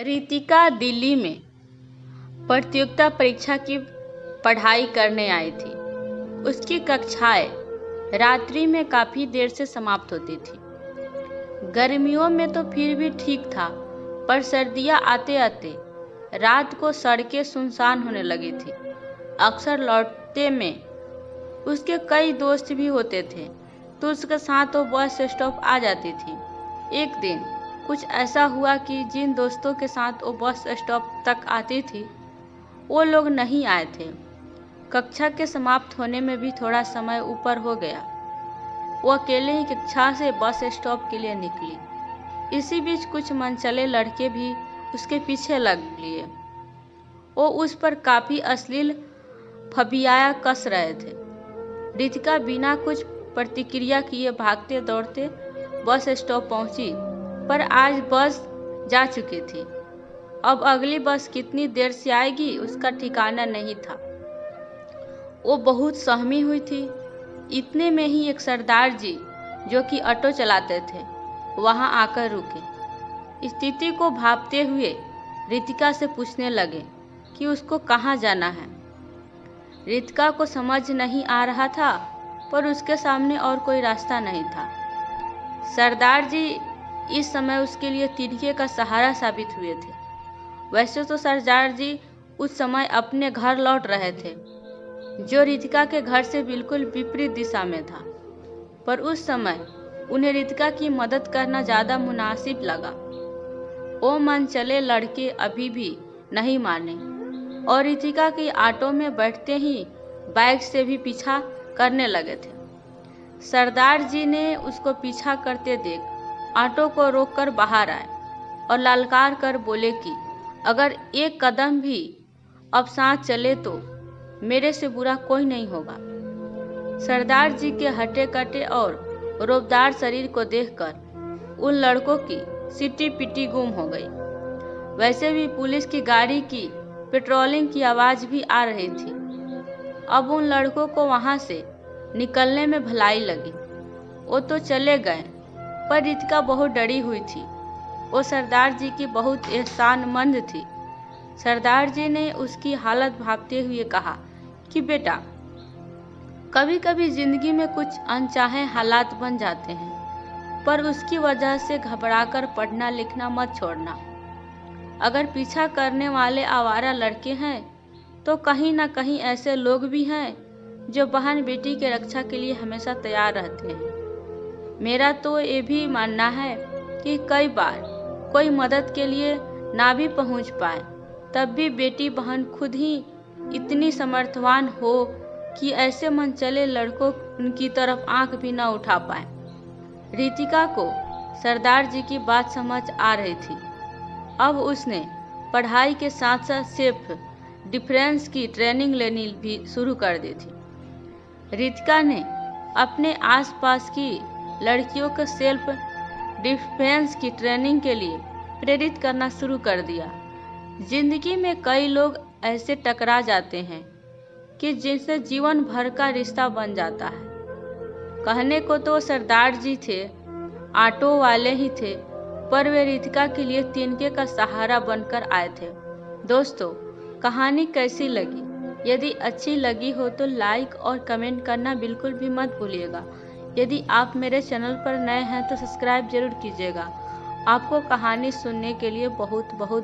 रितिका दिल्ली में प्रतियोगिता परीक्षा की पढ़ाई करने आई थी। उसकी कक्षाएं रात्रि में काफ़ी देर से समाप्त होती थी। गर्मियों में तो फिर भी ठीक था, पर सर्दियां आते आते रात को सड़कें सुनसान होने लगी थी। अक्सर लौटते में उसके कई दोस्त भी होते थे, तो उसके साथ वो बस स्टॉप आ जाती थी। एक दिन कुछ ऐसा हुआ कि जिन दोस्तों के साथ वो बस स्टॉप तक आती थी, वो लोग नहीं आए थे। कक्षा के समाप्त होने में भी थोड़ा समय ऊपर हो गया। वो अकेले ही कक्षा से बस स्टॉप के लिए निकली। इसी बीच कुछ मनचले लड़के भी उसके पीछे लग लिए। वो उस पर काफ़ी अश्लील फबियाया कस रहे थे। रितिका बिना कुछ प्रतिक्रिया किए भागते दौड़ते बस स्टॉप पहुंची, पर आज बस जा चुकी थी। अब अगली बस कितनी देर से आएगी उसका ठिकाना नहीं था। वो बहुत सहमी हुई थी। इतने में ही एक सरदार जी, जो कि ऑटो चलाते थे, वहां आकर रुके। स्थिति को भांपते हुए रितिका से पूछने लगे कि उसको कहाँ जाना है। रितिका को समझ नहीं आ रहा था, पर उसके सामने और कोई रास्ता नहीं था। सरदार जी इस समय उसके लिए तिनके का सहारा साबित हुए थे। वैसे तो सरदार जी उस समय अपने घर लौट रहे थे, जो रितिका के घर से बिल्कुल विपरीत दिशा में था, पर उस समय उन्हें रितिका की मदद करना ज़्यादा मुनासिब लगा। वो मनचले लड़के अभी भी नहीं माने और रितिका की ऑटो में बैठते ही बाइक से भी पीछा करने लगे थे। सरदार जी ने उसको पीछा करते देख ऑटो को रोककर बाहर आए और ललकार कर बोले कि अगर एक कदम भी अब साथ चले तो मेरे से बुरा कोई नहीं होगा। सरदार जी के हटे कटे और रोबदार शरीर को देखकर उन लड़कों की सिटी पिटी गुम हो गई। वैसे भी पुलिस की गाड़ी की पेट्रोलिंग की आवाज़ भी आ रही थी। अब उन लड़कों को वहां से निकलने में भलाई लगी। वो तो चले गए, पर रितिका बहुत डरी हुई थी। वो सरदार जी की बहुत एहसानमंद थी। सरदार जी ने उसकी हालत भांपते हुए कहा कि बेटा, कभी कभी जिंदगी में कुछ अनचाहे हालात बन जाते हैं, पर उसकी वजह से घबराकर पढ़ना लिखना मत छोड़ना। अगर पीछा करने वाले आवारा लड़के हैं, तो कहीं ना कहीं ऐसे लोग भी हैं जो बहन बेटी के रक्षा के लिए हमेशा तैयार रहते हैं। मेरा तो ये भी मानना है कि कई बार कोई मदद के लिए ना भी पहुंच पाए, तब भी बेटी बहन खुद ही इतनी समर्थवान हो कि ऐसे मनचले लड़कों उनकी तरफ आंख भी ना उठा पाए। रितिका को सरदार जी की बात समझ आ रही थी। अब उसने पढ़ाई के साथ साथ सेल्फ डिफेंस की ट्रेनिंग लेनी भी शुरू कर दी थी। रितिका ने अपने आसपास की लड़कियों को सेल्फ डिफेंस की ट्रेनिंग के लिए प्रेरित करना शुरू कर दिया। जिंदगी में कई लोग ऐसे टकरा जाते हैं कि जिनसे जीवन भर का रिश्ता बन जाता है। कहने को तो सरदार जी थे, ऑटो वाले ही थे, पर वे रितिका के लिए तिनके का सहारा बनकर आए थे। दोस्तों, कहानी कैसी लगी? यदि अच्छी लगी हो तो लाइक और कमेंट करना बिल्कुल भी मत भूलिएगा। यदि आप मेरे चैनल पर नए हैं तो सब्सक्राइब जरूर कीजिएगा। आपको कहानी सुनने के लिए बहुत बहुत